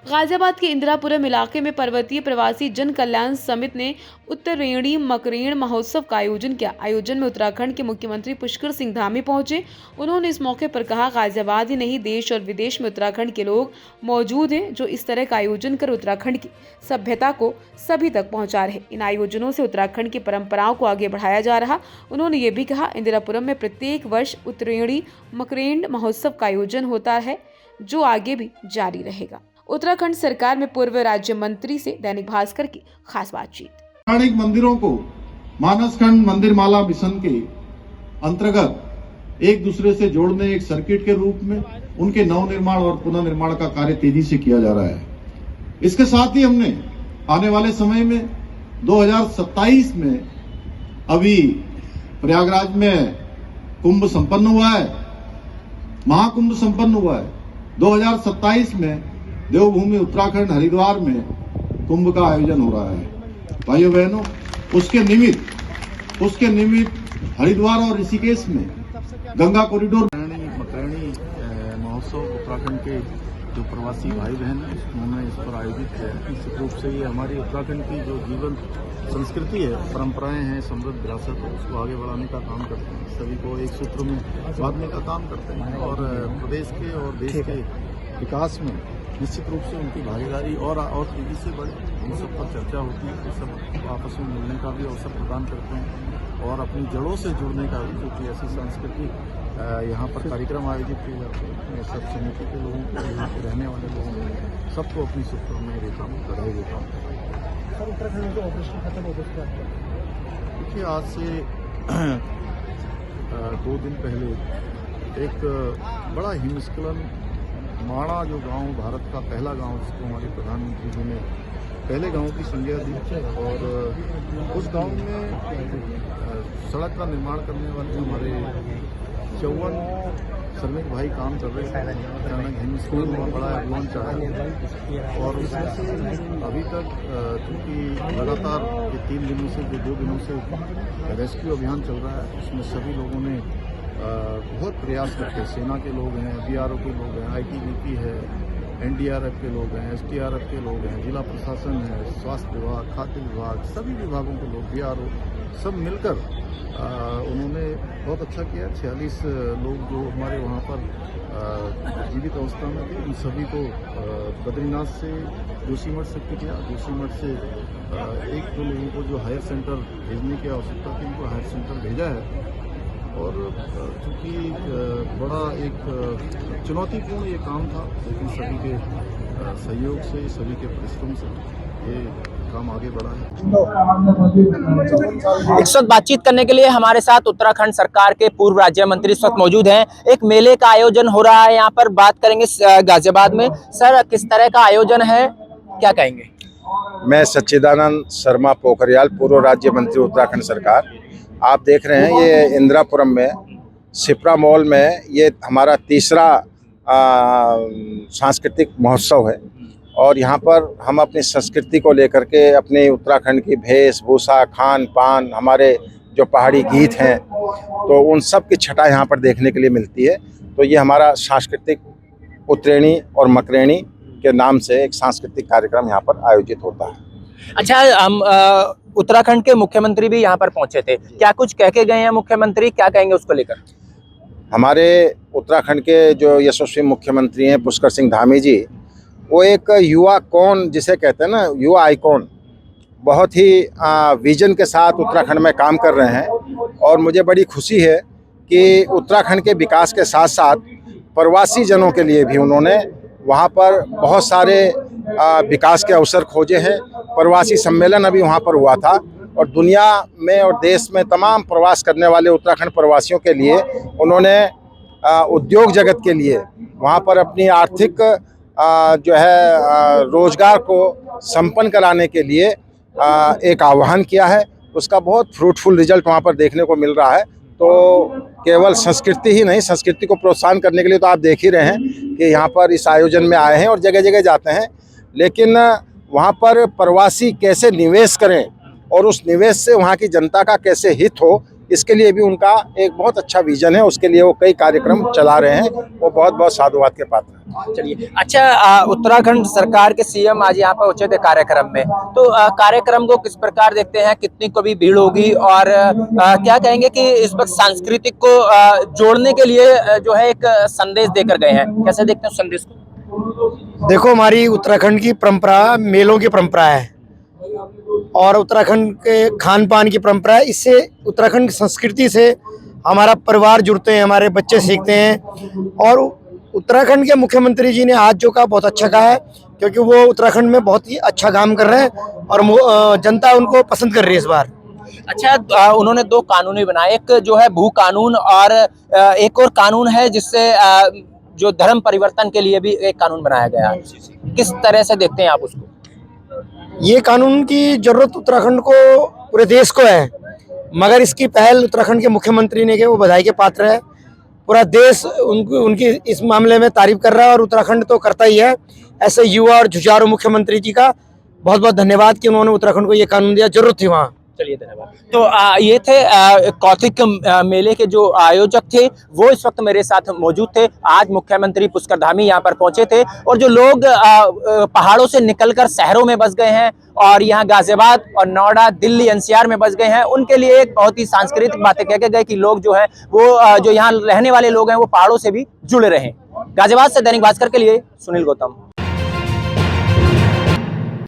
गाजियाबाद के इंदिरापुरम इलाके में पर्वतीय प्रवासी जन कल्याण समिति ने उत्तरेणी मकरेण महोत्सव का आयोजन किया। आयोजन में उत्तराखंड के मुख्यमंत्री पुष्कर सिंह धामी पहुंचे। उन्होंने इस मौके पर कहा, गाजियाबाद ही नहीं देश और विदेश में उत्तराखंड के लोग मौजूद हैं जो इस तरह का आयोजन कर उत्तराखंड की सभ्यता को सभी तक पहुंचा रहे। इन आयोजनों से उत्तराखंड की परंपराओं को आगे बढ़ाया जा रहा। उन्होंने ये भी कहा, इंदिरापुरम में प्रत्येक वर्ष उत्तरेणी मकरेण महोत्सव का आयोजन होता है जो आगे भी जारी रहेगा। उत्तराखंड सरकार में पूर्व राज्य मंत्री से दैनिक भास्कर की खास बातचीत। पौराणिक मंदिरों को मानसखंड मंदिर माला मिशन के अंतर्गत एक दूसरे से जोड़ने एक सर्किट के रूप में उनके नवनिर्माण और पुनर्निर्माण का कार्य तेजी से किया जा रहा है। इसके साथ ही हमने आने वाले समय में 2027 में अभी प्रयागराज में कुंभ संपन्न हुआ है, महाकुंभ संपन्न हुआ है। 2027 में देवभूमि उत्तराखंड हरिद्वार में कुंभ का आयोजन हो रहा है। भाइयों बहनों, उसके निमित्त हरिद्वार और ऋषिकेश में गंगा कॉरिडोर मकरेणी महोत्सव उत्तराखंड के जो प्रवासी भाई बहन हैं उन्होंने इस पर आयोजित किया है। निश्चित रूप से ये हमारी उत्तराखंड की जो जीवन संस्कृति है, परंपराएं हैं, समृद्ध विरासत है, उसको आगे बढ़ाने का काम करते हैं, सभी को एक सूत्र में बांधने का काम करते हैं और प्रदेश के और देश के विकास में निश्चित रूप से उनकी भागीदारी और तेजी से बढ़े, इन सब पर चर्चा होती है। ये सब आपस में मिलने का भी अवसर प्रदान करते हैं और अपनी जड़ों से जुड़ने का भी, क्योंकि ऐसी सांस्कृतिक यहाँ पर कार्यक्रम आयोजित किए जाते हैं। सब समिति के लोगों को, यहाँ के रहने वाले लोगों को, सबको अपनी सुखमय रेखा में बढ़ाई देता हूँ। सर, उत्तराखंड में जो ऑपरेशन खत्म हो गया, देखिए आज से 2 दिन पहले एक बड़ा हिमस्खलन माणा जो गांव भारत का पहला गांव, जिसको हमारे प्रधानमंत्री जी ने पहले गांव की संज्ञा दी और उस गांव में सड़क का निर्माण करने वाले हमारे 54 श्रमिक भाई काम कर रहे थे। अचानक हिमस्खलन हुआ, बड़ा एवलांच आया और उसमें से अभी तक चूँकि लगातार ये 3 दिनों से, जो 2 दिनों से रेस्क्यू अभियान चल रहा है, उसमें सभी लोगों ने बहुत प्रयास करते हैं। सेना के लोग हैं, बीआरओ के लोग हैं, आईटीबीपी है, एनडीआरएफ के लोग हैं, एसडीआरएफ के लोग हैं, जिला प्रशासन है, स्वास्थ्य विभाग, खाद्य विभाग, सभी विभागों के लोग, बीआरओ, सब मिलकर उन्होंने बहुत अच्छा किया। 46 लोग जो हमारे वहाँ पर जीवित अवस्था में थे, उन सभी को बद्रीनाथ से जोशीमठ शिफ्ट किया। जोशीमठ से 1-2 लोगों को जो हायर सेंटर भेजने की आवश्यकता थी, उनको हायर सेंटर भेजा है। और चूँकि बड़ा एक चुनौतीपूर्ण ये काम था, लेकिन सभी के सहयोग से, सभी के परिश्रम से ये काम आगे बढ़ा है। इस वक्त बातचीत करने के लिए हमारे साथ उत्तराखंड सरकार के पूर्व राज्य मंत्री इस वक्त मौजूद हैं। एक मेले का आयोजन हो रहा है, यहाँ पर बात करेंगे गाजियाबाद में। सर, किस तरह का आयोजन है, क्या कहेंगे? मैं सच्चिदानंद शर्मा पोखरियाल, पूर्व राज्य मंत्री उत्तराखंड सरकार। आप देख रहे हैं ये इंदिरापुरम में सिप्रा मॉल में ये हमारा तीसरा सांस्कृतिक महोत्सव है और यहाँ पर हम अपनी संस्कृति को लेकर के, अपने उत्तराखंड की वेशभूषा, खान पान, हमारे जो पहाड़ी गीत हैं, तो उन सब की छटा यहाँ पर देखने के लिए मिलती है। तो ये हमारा सांस्कृतिक उत्तरेणी और मकरेणी के नाम से एक सांस्कृतिक कार्यक्रम यहाँ पर आयोजित होता है। अच्छा, हम उत्तराखंड के मुख्यमंत्री भी यहाँ पर पहुंचे थे, क्या कुछ कह के गए हैं मुख्यमंत्री, क्या कहेंगे उसको लेकर? हमारे उत्तराखंड के जो यशस्वी मुख्यमंत्री हैं पुष्कर सिंह धामी जी, वो एक युवा कौन जिसे कहते हैं ना, युवा आइकॉन, बहुत ही विजन के साथ उत्तराखंड में काम कर रहे हैं। और मुझे बड़ी खुशी है कि उत्तराखंड के विकास के साथ साथ प्रवासी जनों के लिए भी उन्होंने वहाँ पर बहुत सारे विकास के अवसर खोजे हैं। प्रवासी सम्मेलन अभी वहाँ पर हुआ था और दुनिया में और देश में तमाम प्रवास करने वाले उत्तराखंड प्रवासियों के लिए उन्होंने उद्योग जगत के लिए वहाँ पर अपनी आर्थिक जो है रोजगार को संपन्न कराने के लिए एक आह्वान किया है। उसका बहुत फ्रूटफुल रिजल्ट वहाँ पर देखने को मिल रहा है। तो केवल संस्कृति ही नहीं, संस्कृति को प्रोत्साहन करने के लिए तो आप देख ही रहे हैं कि यहाँ पर इस आयोजन में आए हैं और जगह जगह जाते हैं, लेकिन वहाँ पर प्रवासी कैसे निवेश करें और उस निवेश से वहाँ की जनता का कैसे हित हो, इसके लिए भी उनका एक बहुत अच्छा विजन है, उसके लिए वो कई कार्यक्रम चला रहे हैं, वो बहुत बहुत साधुवाद के पात्र हैं। चलिए, अच्छा, उत्तराखंड सरकार के सीएम आज यहाँ पर पहुंचे थे कार्यक्रम में, तो कार्यक्रम को किस प्रकार देखते हैं, कितनी कभी भीड़ होगी और क्या कहेंगे कि इस वक्त सांस्कृतिक को जोड़ने के लिए जो है एक संदेश देकर गए हैं, कैसे देखते हैं उस संदेश को? देखो, हमारी उत्तराखंड की परंपरा मेलों की परंपरा है और उत्तराखंड के खान पान की परंपरा है। इससे उत्तराखंड की संस्कृति से हमारा परिवार जुड़ते हैं, हमारे बच्चे सीखते हैं। और उत्तराखंड के मुख्यमंत्री जी ने आज जो कहा बहुत अच्छा कहा है, क्योंकि वो उत्तराखंड में बहुत ही अच्छा काम कर रहे हैं और जनता उनको पसंद कर रही है इस बार। अच्छा, उन्होंने 2 कानून भी बनाए, एक जो है भू कानून और एक और कानून है जिससे जो धर्म परिवर्तन के लिए भी एक कानून बनाया गया है। किस तरह से देखते हैं आप उसको? ये कानून की जरूरत उत्तराखंड को, पूरे देश को है, मगर इसकी पहल उत्तराखंड के मुख्यमंत्री ने की, वो बधाई के पात्र है। पूरा देश उनकी इस मामले में तारीफ कर रहा है और उत्तराखंड तो करता ही है। ऐसे युवा और जुझारू मुख्यमंत्री जी का बहुत बहुत धन्यवाद कि उन्होंने उत्तराखंड को ये कानून दिया, जरूरत थी वहाँ। चलिए, धन्यवाद। तो ये थे कौतिक मेले के जो आयोजक थे, वो इस वक्त मेरे साथ मौजूद थे। आज मुख्यमंत्री पुष्कर धामी यहाँ पर पहुंचे थे और जो लोग पहाड़ों से निकलकर शहरों में बस गए हैं और यहाँ गाजियाबाद और नोएडा, दिल्ली, एनसीआर में बस गए हैं, उनके लिए एक बहुत ही सांस्कृतिक बातें कह के गए कि लोग जो है वो जो यहाँ रहने वाले लोग हैं वो पहाड़ों से भी जुड़े रहें। गाजियाबाद से दैनिक भास्कर के लिए सुनील गौतम।